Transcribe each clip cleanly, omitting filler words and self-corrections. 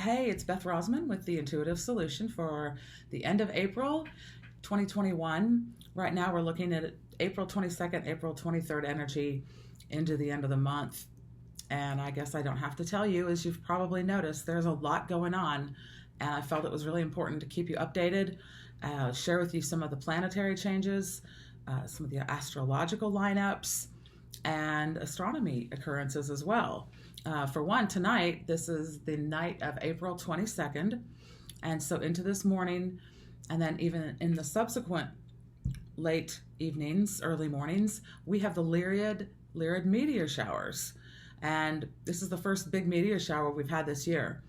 Hey, it's Beth Rosman with the Intuitive Solution for the end of April 2021. Right now we're looking at April 22nd, April 23rd energy into the end of the month. And I guess I don't have to tell you, as you've probably noticed, there's a lot going on. And I felt it was really important to keep you updated, share with you some of the planetary changes, some of the astrological lineups, and astronomy occurrences as well. For one, tonight, this is the night of April 22nd, and so into this morning, and then even in the subsequent late evenings, early mornings, we have the Lyrid meteor showers. And this is the first big meteor shower we've had this year,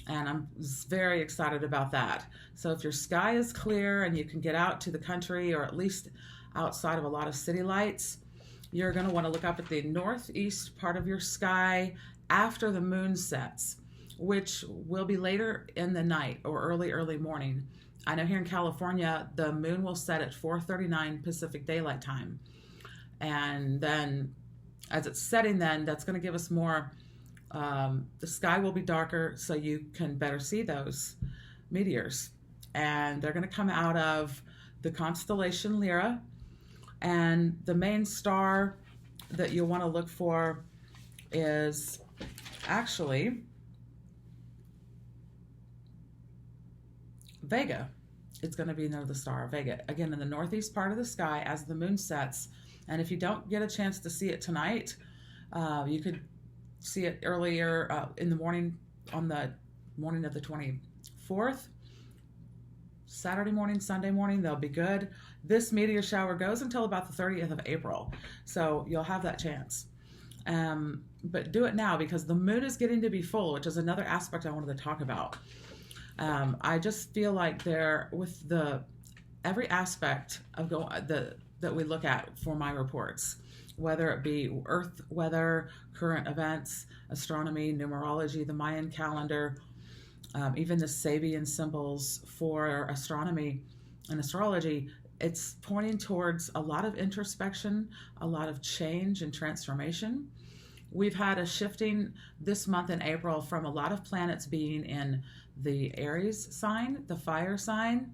and I'm very excited about that. So if your sky is clear and you can get out to the country, or at least outside of a lot of city lights, you're going to want to look up at the northeast part of your sky after the moon sets, which will be later in the night or early morning. I know here in California, the moon will set at 4:39 Pacific Daylight Time. And then as it's setting, then that's going to give us more, the sky will be darker so you can better see those meteors. And they're going to come out of the constellation Lyra. And the main star that you'll want to look for is actually Vega. It's going to be near the star Vega, again in the northeast part of the sky as the moon sets. And if you don't get a chance to see it tonight, you could see it earlier in the morning, on the morning of the 24th. Saturday morning, Sunday morning, they'll be good. This meteor shower goes until about the 30th of April, so you'll have that chance. But do it now, because the moon is getting to be full, which is another aspect I wanted to talk about. I just feel like with every aspect of that we look at for my reports, whether it be Earth weather, current events, astronomy, numerology, the Mayan calendar, even the Sabian symbols for astronomy and astrology, it's pointing towards a lot of introspection, a lot of change and transformation. We've had a shifting this month in April from a lot of planets being in the Aries sign, the fire sign,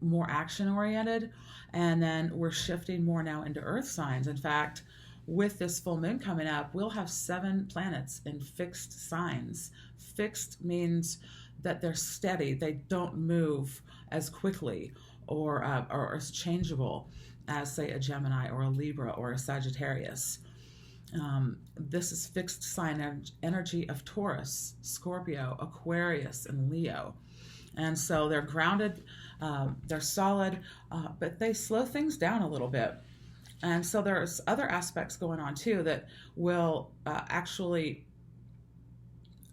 more action-oriented, and then we're shifting more now into Earth signs. In fact, with this full moon coming up, we'll have 7 planets in fixed signs. Fixed means that they're steady, they don't move as quickly or as changeable as, say, a Gemini or a Libra or a Sagittarius. This is fixed sign energy of Taurus, Scorpio, Aquarius, and Leo. And so they're grounded, they're solid, but they slow things down a little bit. And so there's other aspects going on too that will actually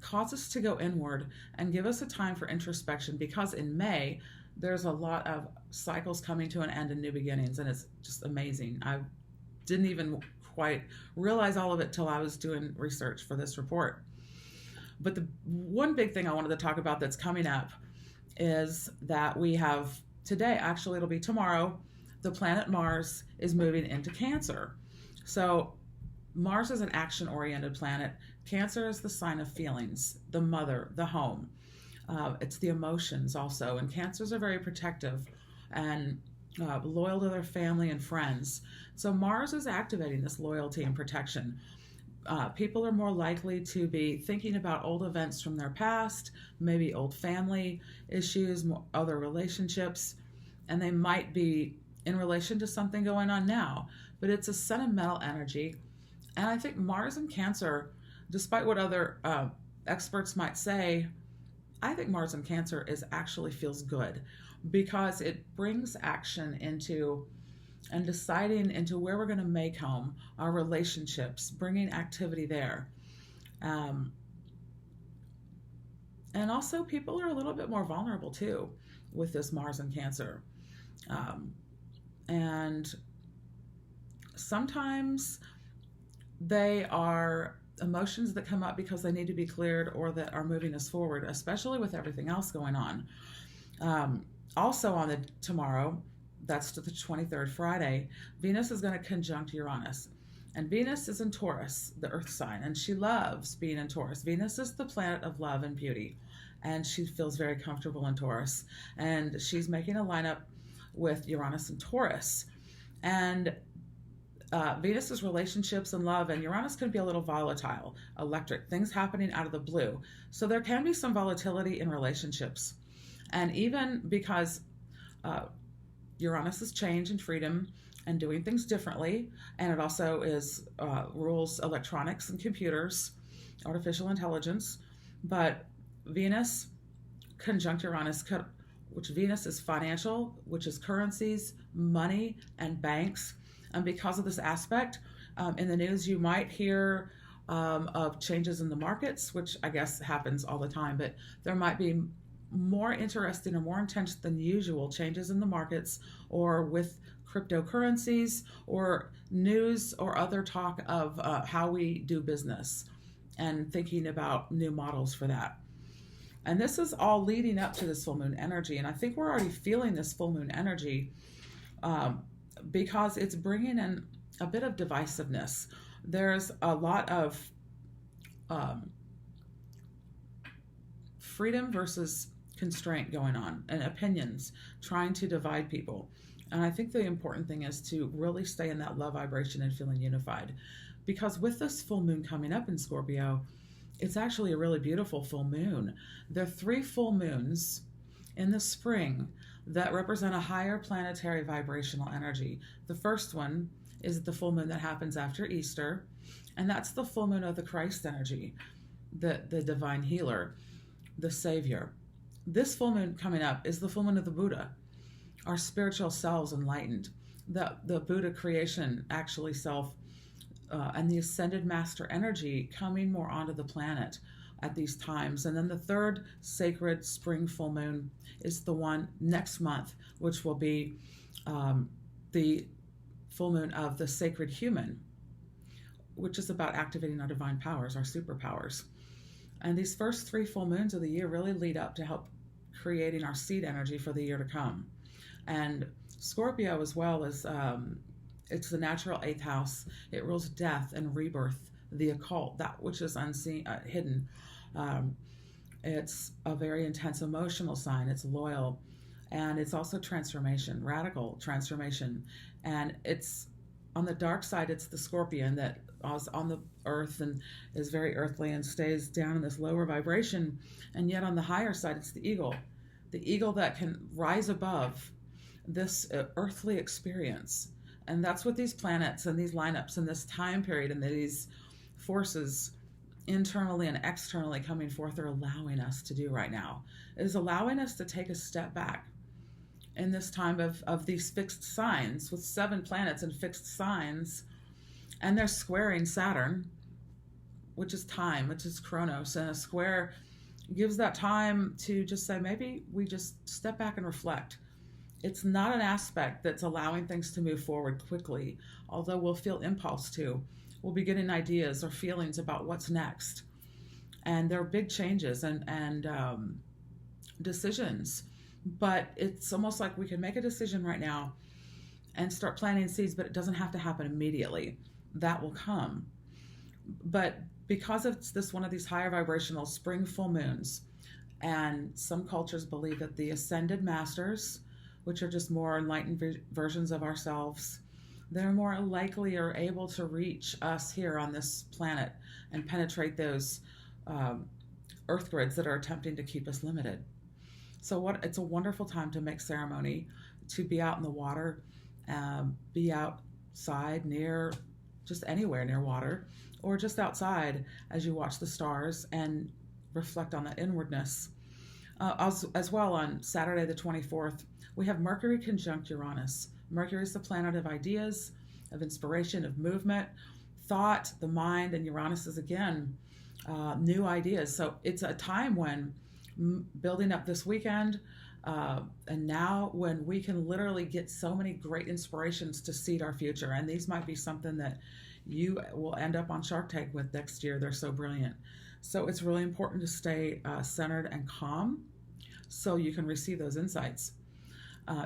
cause us to go inward and give us a time for introspection, because in May there's a lot of cycles coming to an end and new beginnings, and it's just amazing. I didn't even quite realize all of it till I was doing research for this report. But the one big thing I wanted to talk about that's coming up is that we have today, actually it'll be tomorrow, the planet Mars is moving into Cancer. So Mars is an action-oriented planet. Cancer is the sign of feelings, the mother, the home. It's the emotions also. And Cancers are very protective and loyal to their family and friends. So Mars is activating this loyalty and protection. People are more likely to be thinking about old events from their past, maybe old family issues, other relationships, and they might be in relation to something going on now. But it's a sentimental energy. And I think Mars and Cancer, despite what other experts might say, I think Mars in Cancer actually feels good, because it brings action into and deciding into where we're going to make home, our relationships, bringing activity there. And also people are a little bit more vulnerable too with this Mars in Cancer. And sometimes they are emotions that come up because they need to be cleared or that are moving us forward, especially with everything else going on. Also on tomorrow, that's the 23rd, Friday, Venus is going to conjunct Uranus. And Venus is in Taurus, the earth sign, and she loves being in Taurus. Venus is the planet of love and beauty. and she feels very comfortable in Taurus. And she's making a lineup with Uranus and Taurus. And Venus is relationships and love, and Uranus can be a little volatile, electric, things happening out of the blue. So there can be some volatility in relationships. And even because Uranus is change and freedom and doing things differently, and it also is rules electronics and computers, artificial intelligence. But Venus conjunct Uranus, which Venus is financial, which is currencies, money, and banks. And because of this aspect, in the news, you might hear of changes in the markets, which I guess happens all the time, but there might be more interesting or more intense than usual changes in the markets, or with cryptocurrencies, or news or other talk of how we do business and thinking about new models for that. And this is all leading up to this full moon energy. And I think we're already feeling this full moon energy because it's bringing in a bit of divisiveness. There's a lot of freedom versus constraint going on, and opinions trying to divide people. And I think the important thing is to really stay in that love vibration and feeling unified. Because with this full moon coming up in Scorpio, it's actually a really beautiful full moon. There are 3 full moons in the spring that represent a higher planetary vibrational energy. The first one is the full moon that happens after Easter, and that's the full moon of the Christ energy, the divine healer, the Savior. This full moon coming up is the full moon of the Buddha, our spiritual selves enlightened, the Buddha creation, actually self, and the ascended master energy coming more onto the planet at these times. And then the third sacred spring full moon is the one next month, which will be the full moon of the sacred human, which is about activating our divine powers, our superpowers. And these first 3 full moons of the year really lead up to help creating our seed energy for the year to come. And Scorpio, as well, is it's the natural 8th house. It rules death and rebirth, the occult, that which is unseen, hidden. It's a very intense emotional sign. It's loyal, and it's also transformation, radical transformation. And it's on the dark side, it's the Scorpion that is on the earth and is very earthly and stays down in this lower vibration. And yet on the higher side, it's the eagle that can rise above this earthly experience. And that's what these planets and these lineups and this time period and these forces internally and externally coming forth are allowing us to do right now. It is allowing us to take a step back in this time of these fixed signs, with 7 planets and fixed signs, and they're squaring Saturn, which is time, which is Chronos, and a square gives that time to just say, maybe we just step back and reflect. It's not an aspect that's allowing things to move forward quickly, although we'll feel impulse to. We'll be getting ideas or feelings about what's next. And there are big changes and decisions. But it's almost like we can make a decision right now and start planting seeds, but it doesn't have to happen immediately. That will come. But because it's this one of these higher vibrational spring full moons, and some cultures believe that the ascended masters, which are just more enlightened versions of ourselves, they're more likely or able to reach us here on this planet and penetrate those earth grids that are attempting to keep us limited. So it's a wonderful time to make ceremony, to be out in the water, be outside near, just anywhere near water, or just outside as you watch the stars and reflect on that inwardness. As well, on Saturday the 24th, we have Mercury conjunct Uranus. Mercury is the planet of ideas, of inspiration, of movement, thought, the mind, and Uranus is, again, new ideas. So it's a time when building up this weekend, and now when we can literally get so many great inspirations to seed our future. And these might be something that you will end up on Shark Tank with next year. They're so brilliant. So it's really important to stay centered and calm so you can receive those insights.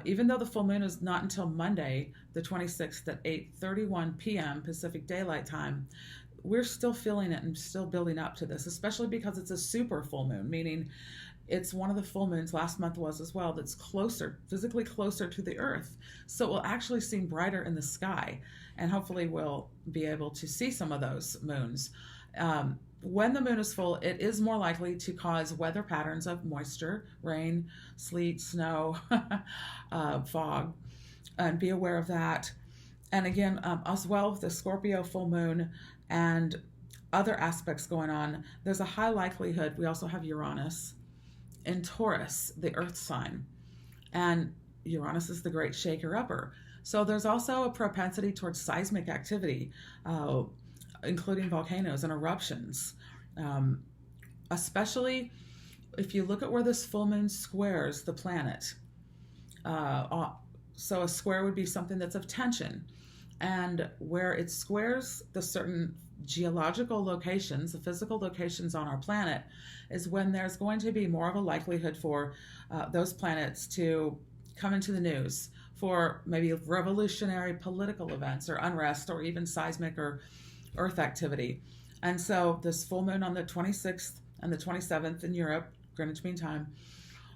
Even though the full moon is not until Monday, the 26th at 8:31 p.m. Pacific Daylight Time, we're still feeling it and still building up to this, especially because it's a super full moon, meaning it's one of the full moons, last month was as well, that's closer, physically closer to the earth. So it will actually seem brighter in the sky, and hopefully we'll be able to see some of those moons. When the moon is full, it is more likely to cause weather patterns of moisture, rain, sleet, snow, fog, and be aware of that. And again, as well with the Scorpio full moon and other aspects going on, there's a high likelihood. We also have Uranus in Taurus, the earth sign. And Uranus is the great shaker-upper. So there's also a propensity towards seismic activity, including volcanoes and eruptions. Especially if you look at where this full moon squares the planet. So a square would be something that's of tension. And where it squares the certain geological locations, the physical locations on our planet, is when there's going to be more of a likelihood for those planets to come into the news for maybe revolutionary political events or unrest or even seismic or earth activity. And so this full moon on the 26th and the 27th in Europe, Greenwich Mean Time,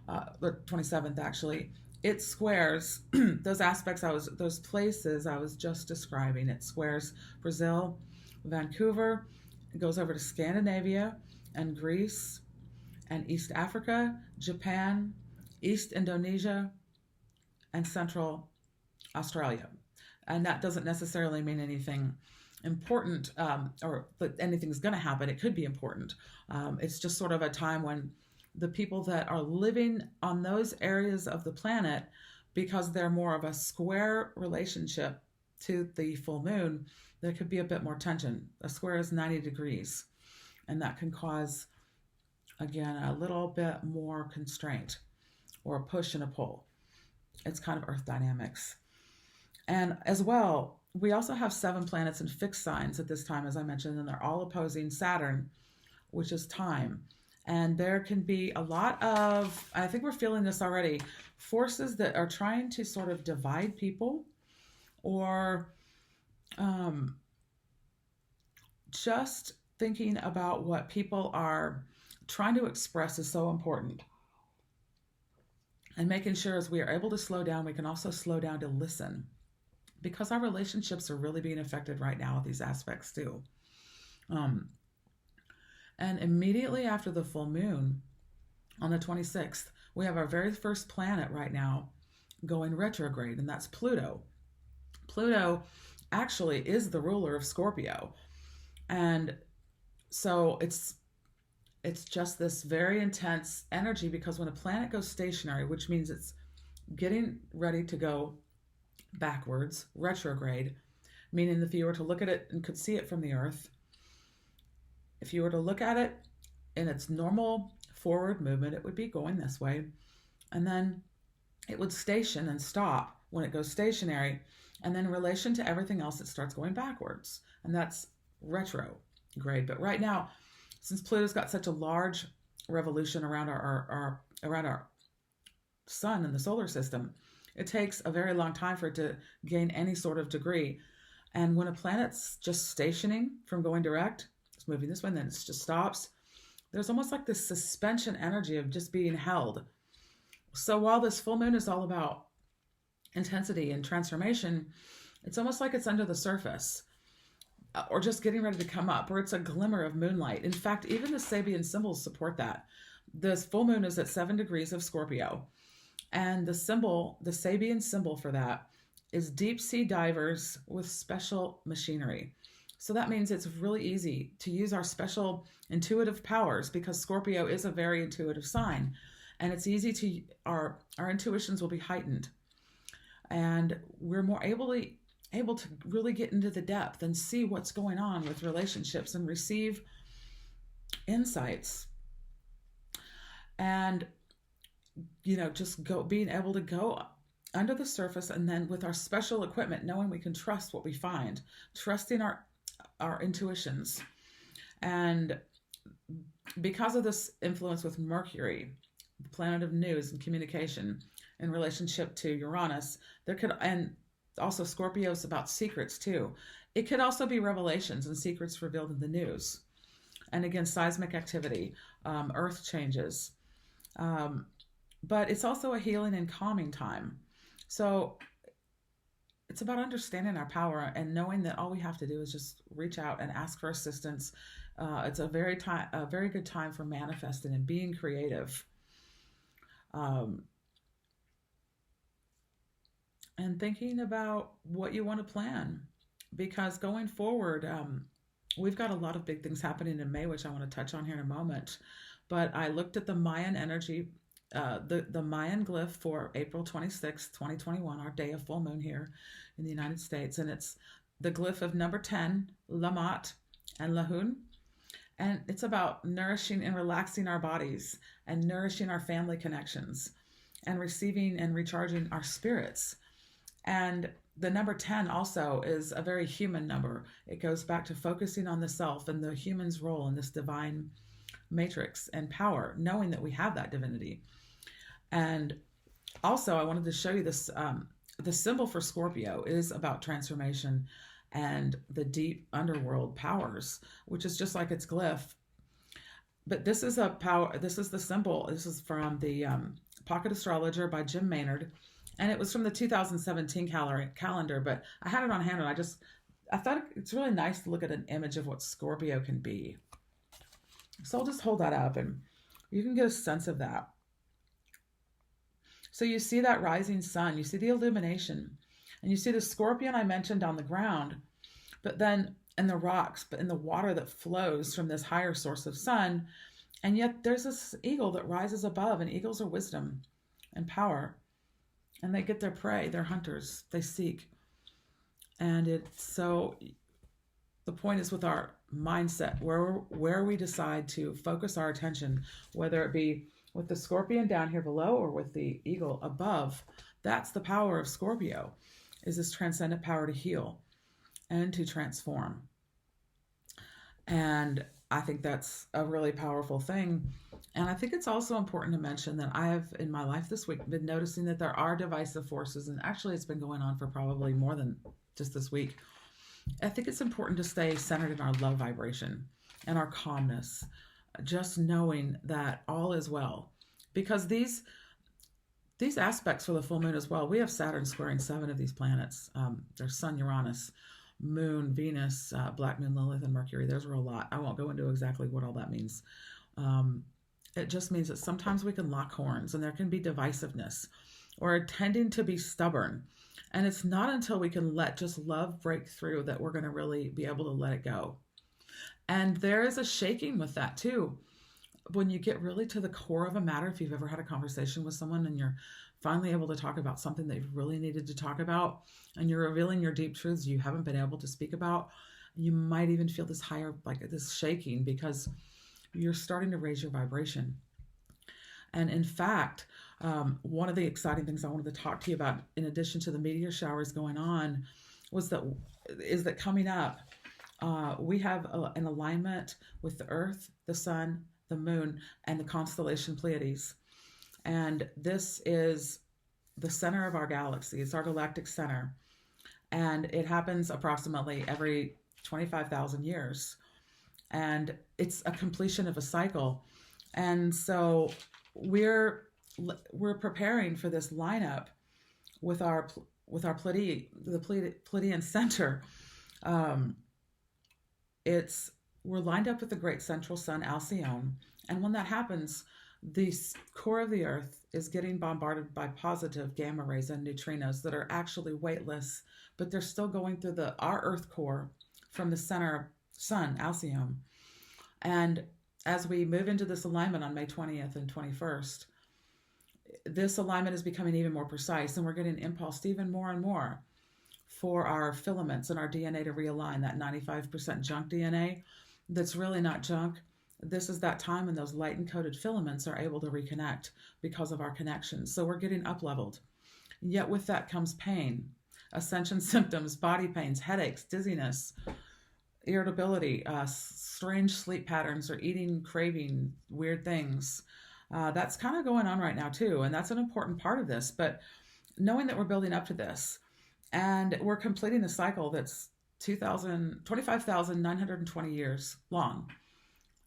the 27th actually, it squares those aspects those places I was just describing. It squares Brazil, Vancouver, it goes over to Scandinavia and Greece and East Africa, Japan, East Indonesia, and Central Australia. And that doesn't necessarily mean anything important or that anything's going to happen. It could be important. It's just sort of a time when the people that are living on those areas of the planet, because they're more of a square relationship to the full moon, there could be a bit more tension. A square is 90 degrees, and that can cause, again, a little bit more constraint or a push and a pull. It's kind of earth dynamics. And as well, we also have 7 planets in fixed signs at this time, as I mentioned, and they're all opposing Saturn, which is time. And there can be a lot of, I think we're feeling this already, forces that are trying to sort of divide people or just thinking about what people are trying to express is so important. And making sure as we are able to slow down, we can also slow down to listen, because our relationships are really being affected right now with these aspects too. And immediately after the full moon on the 26th, we have our very first planet right now going retrograde, and that's Pluto. Pluto actually is the ruler of Scorpio. And so it's just this very intense energy, because when a planet goes stationary, which means it's getting ready to go backwards, retrograde, meaning if you were to look at it and could see it from the earth, if you were to look at it in its normal forward movement, it would be going this way. And then it would station and stop when it goes stationary. And then in relation to everything else, it starts going backwards. And that's retrograde. But right now, since Pluto's got such a large revolution around our sun and the solar system, it takes a very long time for it to gain any sort of degree. And when a planet's just stationing from going direct, it's moving this way, and then it just stops, there's almost like this suspension energy of just being held. So while this full moon is all about intensity and transformation, it's almost like it's under the surface, or just getting ready to come up, or it's a glimmer of moonlight. In fact, even the Sabian symbols support that. This full moon is at 7 degrees of Scorpio. And the Sabian symbol for that is deep sea divers with special machinery. So that means it's really easy to use our special intuitive powers, because Scorpio is a very intuitive sign. And it's easy to, our intuitions will be heightened. And we're more able to really get into the depth and see what's going on with relationships and receive insights. And, just being able to go under the surface, and then with our special equipment, knowing we can trust what we find, trusting our intuitions. And because of this influence with Mercury, the planet of news and communication, in relationship to Uranus, and also Scorpio's about secrets too. It could also be revelations and secrets revealed in the news. And again, seismic activity, earth changes. But it's also a healing and calming time. So it's about understanding our power and knowing that all we have to do is just reach out and ask for assistance. It's a very good time for manifesting and being creative. Um, and thinking about what you want to plan. Because going forward, we've got a lot of big things happening in May, which I want to touch on here in a moment. But I looked at the Mayan energy, the Mayan glyph for April 26th, 2021, our day of full moon here in the United States. And it's the glyph of number 10, Lamat and Lahun. And it's about nourishing and relaxing our bodies and nourishing our family connections and receiving and recharging our spirits. And the number 10 also is a very human number. It goes back to focusing on the self and the human's role in this divine matrix and power, knowing that we have that divinity. And also, I wanted to show you this. The symbol for Scorpio is about transformation and the deep underworld powers, which is just like its glyph. But this is a power. This is the symbol. This is from the Pocket Astrologer by Jim Maynard. And it was from the 2017 calendar, but I had it on hand, and I thought it's really nice to look at an image of what Scorpio can be. So I'll just hold that up, and you can get a sense of that. So you see that rising sun, you see the illumination, and you see the scorpion I mentioned on the ground, but then in the rocks, but in the water that flows from this higher source of sun. And yet there's this eagle that rises above, and eagles are wisdom and power. And they get their prey, they're hunters, they seek. And the point is with our mindset, where we decide to focus our attention, whether it be with the scorpion down here below or with the eagle above, that's the power of Scorpio, is this transcendent power to heal and to transform. And I think that's a really powerful thing. And I think it's also important to mention that I have, in my life this week, been noticing that there are divisive forces, and actually it's been going on for probably more than just this week. I think it's important to stay centered in our love vibration and our calmness, just knowing that all is well. Because these aspects for the full moon as well, we have Saturn squaring 7 of these planets. There's Sun, Uranus, Moon, Venus, Black Moon, Lilith, and Mercury. There's a lot. I won't go into exactly what all that means. It just means that sometimes we can lock horns and there can be divisiveness or tending to be stubborn. And it's not until we can let just love break through that we're going to really be able to let it go. And there is a shaking with that too. When you get really to the core of a matter, if you've ever had a conversation with someone and you're finally able to talk about something that you've really needed to talk about, and you're revealing your deep truths you haven't been able to speak about, you might even feel this higher, like this shaking, because you're starting to raise your vibration. And in fact, one of the exciting things I wanted to talk to you about, in addition to the meteor showers going on, is that coming up, we have an alignment with the Earth, the Sun, the Moon, and the constellation Pleiades. And this is the center of our galaxy. It's our galactic center. And it happens approximately every 25,000 years. And it's a completion of a cycle. And so we're preparing for this lineup with our Pleiadian, the Pleiadian center. We're lined up with the great central sun, Alcyone. And when that happens, the core of the Earth is getting bombarded by positive gamma rays and neutrinos that are actually weightless, but they're still going through our Earth core from the center sun, Alcyone. And as we move into this alignment on May 20th and 21st, this alignment is becoming even more precise, and we're getting impulsed even more and more for our filaments and our DNA to realign, that 95% junk DNA that's really not junk. This is that time when those light encoded filaments are able to reconnect because of our connections. So we're getting up-leveled. Yet with that comes pain, ascension symptoms, body pains, headaches, dizziness, irritability, strange sleep patterns, or eating, craving weird things. That's kind of going on right now too, and that's an important part of this. But knowing that we're building up to this, and we're completing a cycle that's 25,920 years long.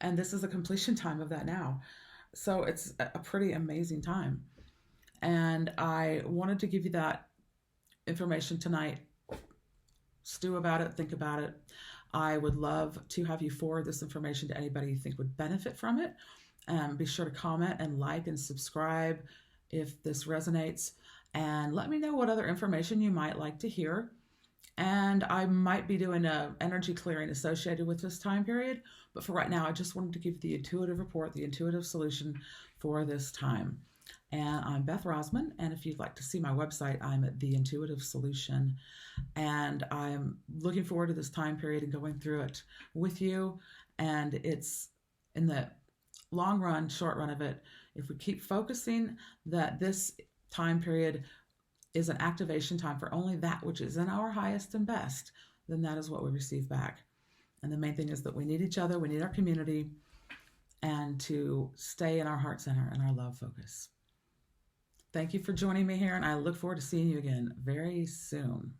And this is the completion time of that now. So it's a pretty amazing time. And I wanted to give you that information tonight. Stew about it, think about it. I would love to have you forward this information to anybody you think would benefit from it. Be sure to comment and like and subscribe if this resonates. And let me know what other information you might like to hear. And I might be doing an energy clearing associated with this time period. But for right now, I just wanted to give the intuitive report, the intuitive solution for this time. And I'm Beth Rosman. And if you'd like to see my website, I'm at The Intuitive Solution. And I'm looking forward to this time period and going through it with you. And it's in the long run, short run of it, if we keep focusing that this time period is an activation time for only that which is in our highest and best, then that is what we receive back. And the main thing is that we need each other, we need our community, and to stay in our heart center and our love focus. Thank you for joining me here, and I look forward to seeing you again very soon.